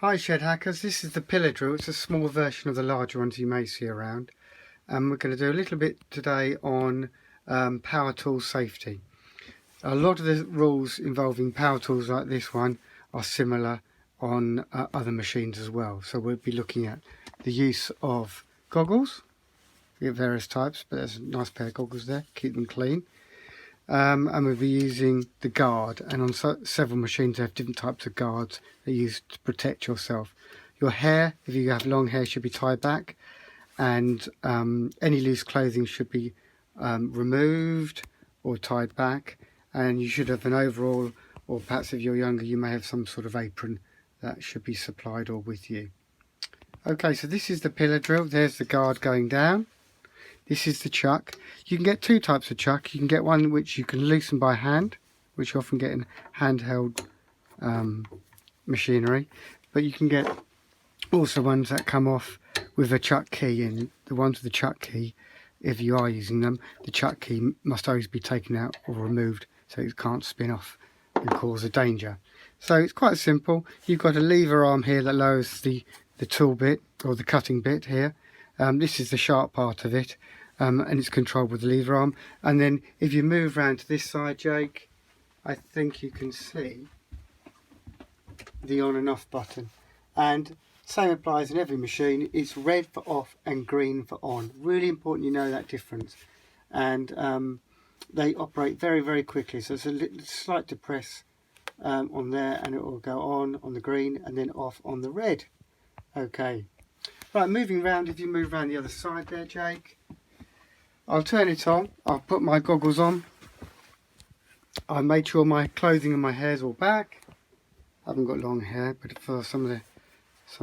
Hi shed hackers, this is the pillar drill. It's a small version of the larger ones you may see around. And we're going to do a little bit today on power tool safety. A lot of the rules involving power tools like this one are similar on other machines as well. So we'll be looking at the use of goggles. We have various types, but there's a nice pair of goggles there, keep them clean. And we'll be using the guard, and on several machines they have different types of guards that you use to protect yourself. Your hair, if you have long hair, should be tied back, and any loose clothing should be removed or tied back, and you should have an overall, or perhaps if you're younger you may have some sort of apron that should be supplied or with you. Okay, so this is the pillar drill. There's the guard going down. This is the chuck. You can get two types of chuck. You can get one which you can loosen by hand, which you often get in handheld machinery, but you can get also ones that come off with a chuck key, and the ones with the chuck key, if you are using them, the chuck key must always be taken out or removed so it can't spin off and cause a danger. So it's quite simple. You've got a lever arm here that lowers the tool bit or the cutting bit here. This is the sharp part of it, and it's controlled with the lever arm. And then if you move round to this side, Jake, I think you can see the on and off button. And same applies in every machine. It's red for off and green for on. Really important you know that difference. And they operate very, very quickly. So it's a little slight depress on there, and it will go on the green and then off on the red. Okay. Right, moving round, if you move around the other side there, Jake, I'll turn it on. I'll put my goggles on. I made sure my clothing and my hair's all back. I haven't got long hair, but for some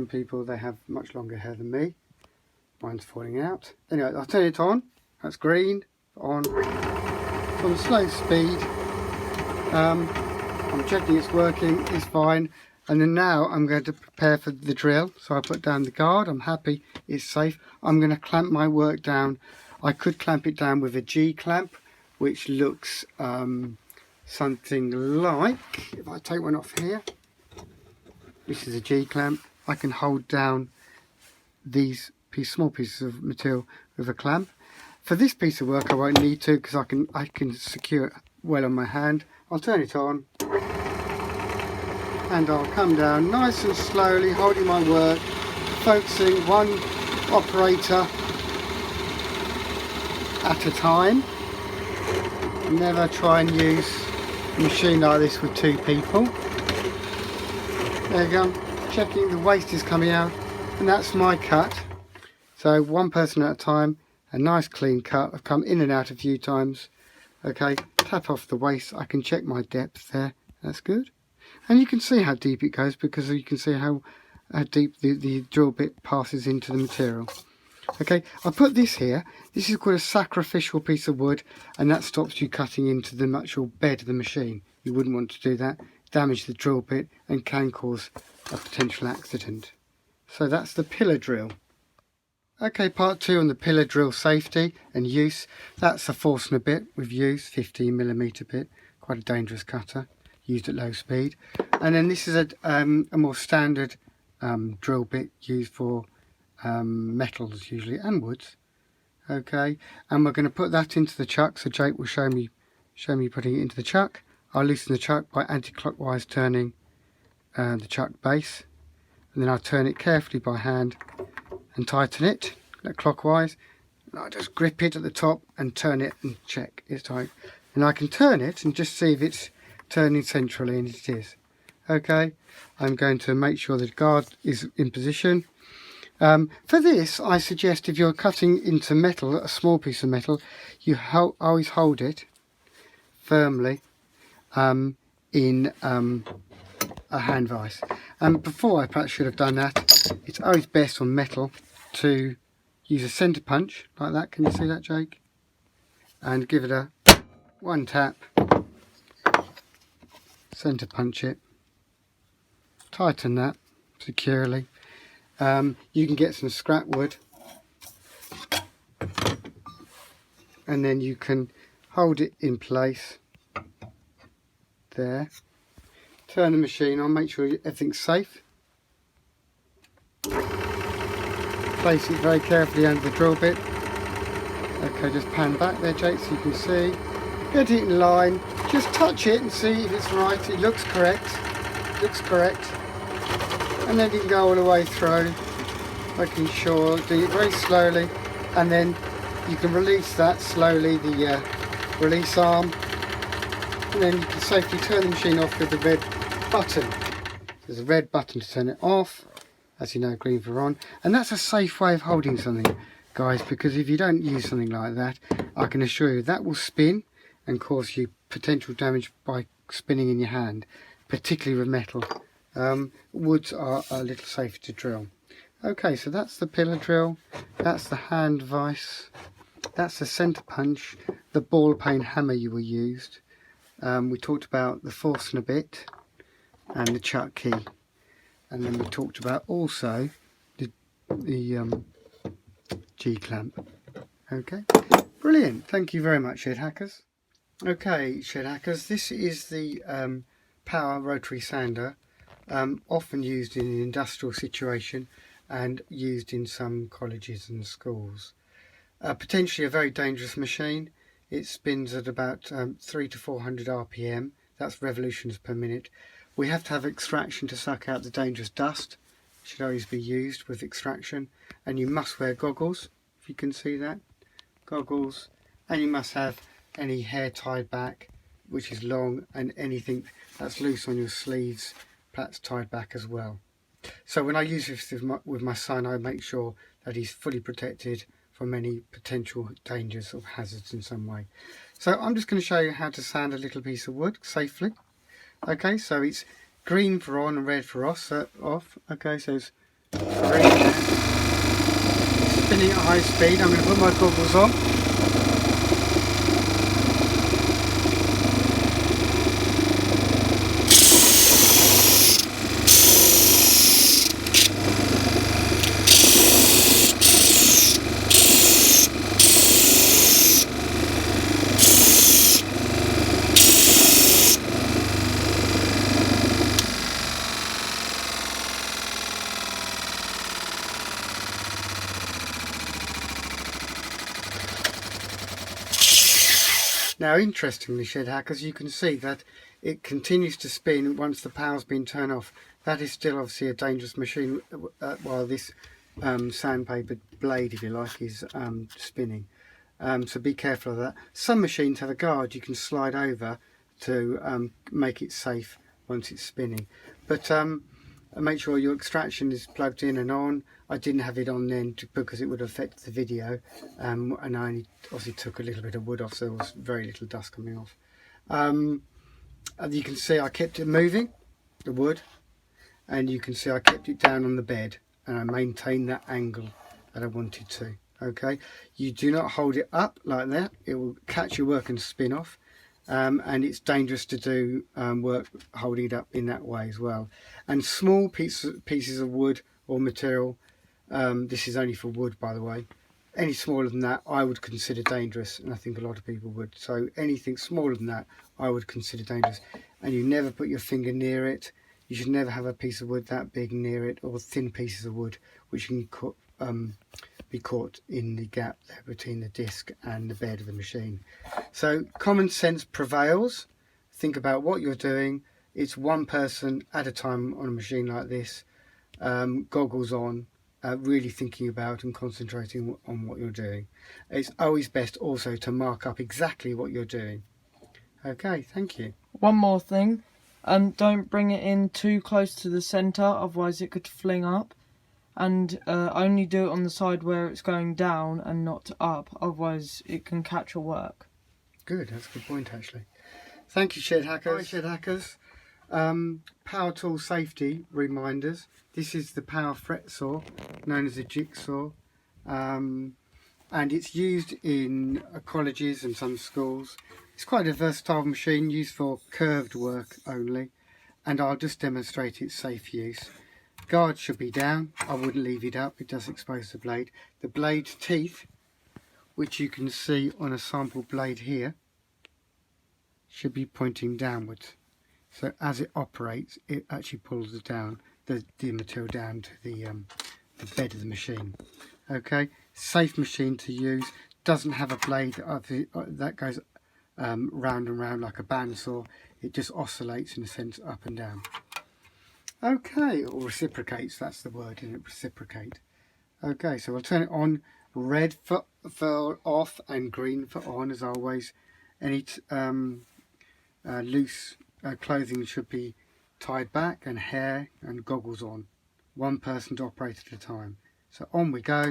people they have much longer hair than me. Mine's falling out. Anyway, I'll turn it on. That's green. On slow speed. I'm checking it's working. It's fine. And then now I'm going to prepare for the drill. So I put down the guard. I'm happy it's safe. I'm going to clamp my work down. I could clamp it down with a G clamp, which looks something like, if I take one off here, this is a G clamp. I can hold down these small pieces of material with a clamp. For this piece of work I won't need to, because I can secure it well on my hand. I'll turn it on. And I'll come down nice and slowly, holding my work, focusing one operator at a time. Never try and use a machine like this with two people. There you go, checking the waste is coming out, and that's my cut. So one person at a time, a nice clean cut. I've come in and out a few times. Okay, tap off the waste. I can check my depth there, that's good. And you can see how deep it goes, because you can see how deep the drill bit passes into the material. Okay, I put this here. This is called a sacrificial piece of wood, and that stops you cutting into the actual bed of the machine. You wouldn't want to do that. Damage the drill bit and can cause a potential accident. So that's the pillar drill. Okay, part 2 on the pillar drill safety and use. That's a Forstner bit with use, 15mm bit, quite a dangerous cutter. Used at low speed. And then this is a more standard drill bit used for metals usually, and woods. Okay, and we're going to put that into the chuck. So Jake will show me putting it into the chuck. I'll loosen the chuck by anti-clockwise turning the chuck base, and then I'll turn it carefully by hand and tighten it clockwise. And I'll just grip it at the top and turn it and check it's tight. And I can turn it and just see if it's turning centrally, and it is. Okay, I'm going to make sure the guard is in position. For this, I suggest if you're cutting into metal, a small piece of metal, you always hold it firmly in a hand vise. And before I perhaps should have done that, it's always best on metal to use a centre punch like that. Can you see that, Jake? And give it a one tap. Centre punch it, tighten that securely. You can get some scrap wood, and then you can hold it in place there. Turn the machine on, make sure everything's safe. place it very carefully under the drill bit. Okay, just pan back there, Jake, so you can see. Get it in line. Just touch it and see if it's right. It looks correct. Looks correct. And then you can go all the way through, making sure, doing it very slowly, and then you can release that slowly, the release arm, and then you can safely turn the machine off with the red button. There's a red button to turn it off, as you know, green for on, and that's a safe way of holding something, guys, because if you don't use something like that, I can assure you that will spin and cause you potential damage by spinning in your hand, particularly with metal. Woods are a little safer to drill. Okay, so that's the pillar drill, that's the hand vise, that's the centre punch, the ball peen hammer you were used. We talked about the Forstner bit and the chuck key, and then we talked about also the G-clamp. Okay, brilliant, thank you very much, Shed Hackers. Okay, Shed Hackers, this is the power rotary sander, often used in an industrial situation and used in some colleges and schools. Potentially a very dangerous machine. It spins at about 300 to 400 RPM, that's revolutions per minute. We have to have extraction to suck out the dangerous dust. It should always be used with extraction, and you must wear goggles, if you can see that, goggles, and you must have any hair tied back which is long, and anything that's loose on your sleeves that's tied back as well. So when I use this with my son, I make sure that he's fully protected from any potential dangers or hazards in some way. So I'm just going to show you how to sand a little piece of wood safely. Okay, so it's green for on and red for off. Okay, so it's green, spinning at high speed. I'm going to put my goggles on. Now interestingly, Shed Hackers, you can see that it continues to spin once the power's been turned off. That is still obviously a dangerous machine while this sandpaper blade, if you like, is spinning. So be careful of that. Some machines have a guard you can slide over to make it safe once it's spinning. But make sure your extraction is plugged in and on. I didn't have it on then because it would affect the video, and I only obviously took a little bit of wood off, so there was very little dust coming off. As you can see, I kept it moving, the wood, and you can see I kept it down on the bed, and I maintained that angle that I wanted to. Okay, you do not hold it up like that, it will catch your work and spin off. And it's dangerous to do work holding it up in that way as well. And small pieces of wood or material, this is only for wood by the way, any smaller than that I would consider dangerous, and I think a lot of people would. So anything smaller than that I would consider dangerous, and you never put your finger near it. You should never have a piece of wood that big near it, or thin pieces of wood which can be caught in the gap there between the disc and the bed of the machine. So common sense prevails. Think about what you're doing. It's one person at a time on a machine like this, goggles on, really thinking about and concentrating on what you're doing. It's always best also to mark up exactly what you're doing. Okay, thank you. One more thing, don't bring it in too close to the centre, otherwise it could fling up. And only do it on the side where it's going down and not up, otherwise it can catch your work. Good, that's a good point actually. Thank you, Shed Hackers. Hi, Shed Hackers. Power tool safety reminders. This is the power fret saw, known as a jigsaw, and it's used in colleges and some schools. It's quite a versatile machine, used for curved work only, and I'll just demonstrate its safe use. Guard should be down. I wouldn't leave it up, it does expose the blade. The blade teeth, which you can see on a sample blade here, should be pointing downwards. So as it operates, it actually pulls it down, the material down to the bed of the machine. Okay, safe machine to use. Doesn't have a blade that goes round and round like a bandsaw. It just oscillates in a sense up and down. Okay, or reciprocates, that's the word, isn't it? Reciprocate. Okay, so we'll turn it on. Red for off and green for on, as always. Any loose clothing should be tied back, and hair and goggles on. One person to operate at a time. So on we go.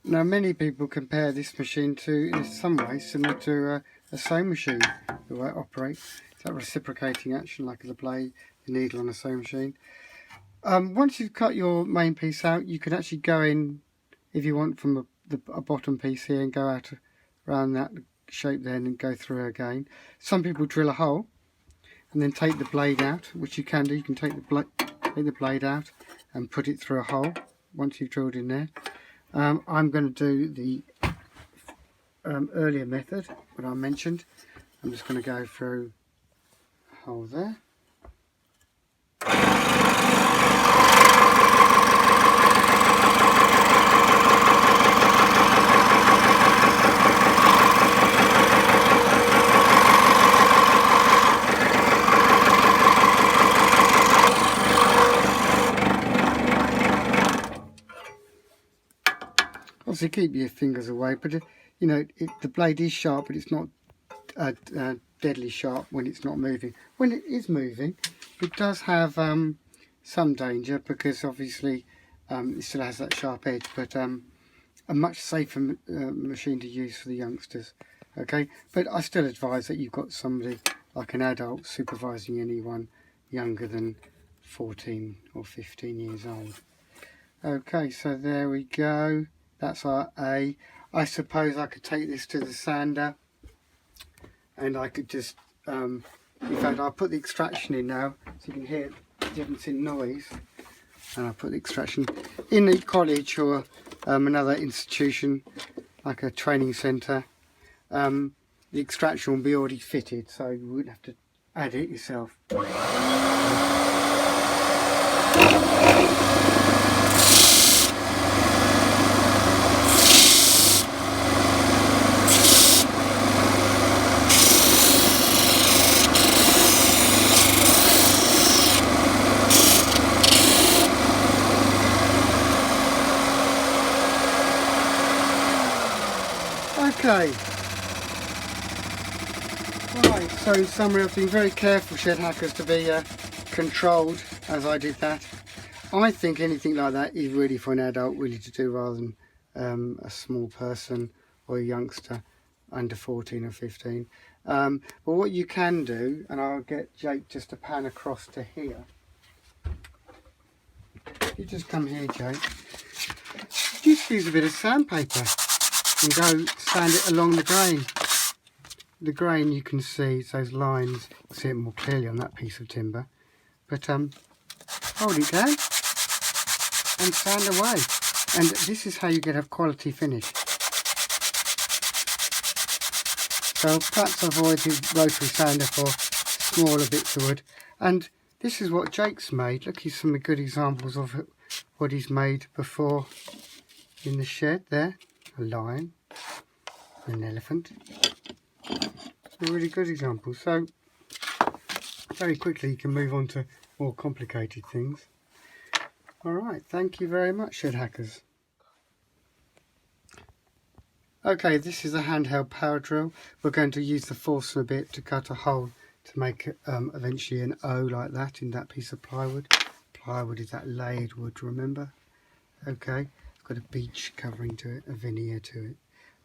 Now many people compare this machine to, in some ways, similar to a sewing machine, the way it operates. It's that reciprocating action like the blade, the needle on a sewing machine. Once you've cut your main piece out, you can actually go in, if you want, from a bottom piece here and go out around that shape then and go through again. Some people drill a hole and then take the blade out, which you can do. You can take the blade out and put it through a hole once you've drilled in there. I'm going to do the earlier method that I mentioned. I'm just going to go through a hole there. Obviously keep your fingers away, but you know, the blade is sharp, but it's not deadly sharp when it's not moving. When it is moving, it does have some danger, because obviously it still has that sharp edge, but a much safer machine to use for the youngsters. Okay, but I still advise that you've got somebody like an adult supervising anyone younger than 14 or 15 years old. Okay, so there we go. That's our A. I suppose I could take this to the sander and I could just, in fact I'll put the extraction in now so you can hear the difference in noise. And I'll put the extraction in a college or another institution like a training centre. The extraction will be already fitted, so you wouldn't have to add it yourself. Okay, right, so in summary, I've been very careful, shed hackers, to be controlled as I did that. I think anything like that is really for an adult really to do, rather than a small person or a youngster under 14 or 15. But what you can do, and I'll get Jake just to pan across to here. You just come here, Jake. Just use a bit of sandpaper and go sand it along the grain. The grain, you can see those lines, you can see it more clearly on that piece of timber. But hold it down and sand away. And this is how you get a quality finish. So perhaps avoid the rotary sander for smaller bits of wood. And this is what Jake's made. Look, here's some good examples of what he's made before in the shed there. A lion, an elephant. A really good example. So very quickly you can move on to more complicated things. Alright, thank you very much, shed hackers. Okay, this is a handheld power drill. We're going to use the Forstner bit to cut a hole to make eventually an O like that in that piece of plywood. Plywood is that layered wood, remember? Okay, it's got a beech covering to it, a veneer to it.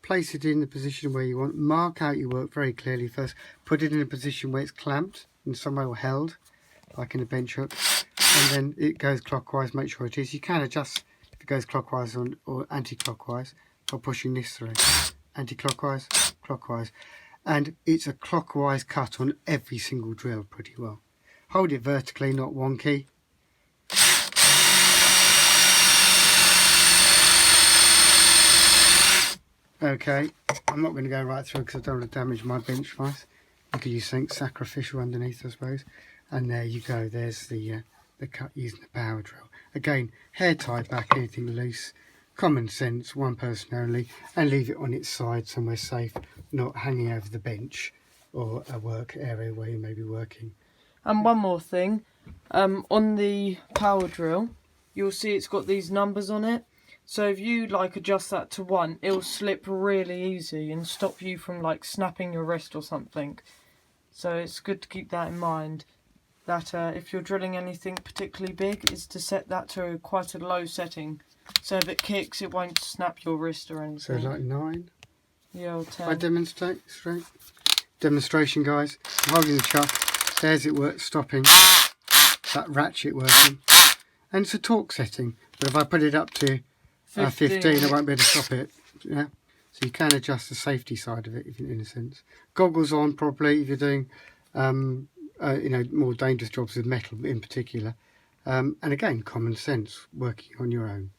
Place it in the position where you want. Mark out your work very clearly first. Put it in a position where it's clamped and somewhere held, like in a bench hook. And then it goes clockwise, make sure it is. You can adjust if it goes clockwise or anti-clockwise by pushing this through. Anti-clockwise, clockwise. And it's a clockwise cut on every single drill pretty well. Hold it vertically, not wonky. Okay, I'm not going to go right through because I don't want to damage my bench vise. You could use something sacrificial underneath, I suppose. And there you go, there's the cut using the power drill. Again, hair tie back, anything loose. Common sense, one person only, and leave it on its side somewhere safe, not hanging over the bench or a work area where you may be working. And one more thing, on the power drill, you'll see it's got these numbers on it. So if you like adjust that to 1, it'll slip really easy and stop you from like snapping your wrist or something. So it's good to keep that in mind. That if you're drilling anything particularly big, is to set that to quite a low setting. So if it kicks, it won't snap your wrist or anything. So like 9? Yeah, or 10. I demonstrate straight. Demonstration, guys. I'm holding the chuck. There's it work, stopping. That ratchet working. And it's a torque setting. But if I put it up to 15, I won't be able to stop it. Yeah. So you can adjust the safety side of it, in a sense. Goggles on properly if you're doing, more dangerous jobs with metal in particular. And again, common sense, working on your own.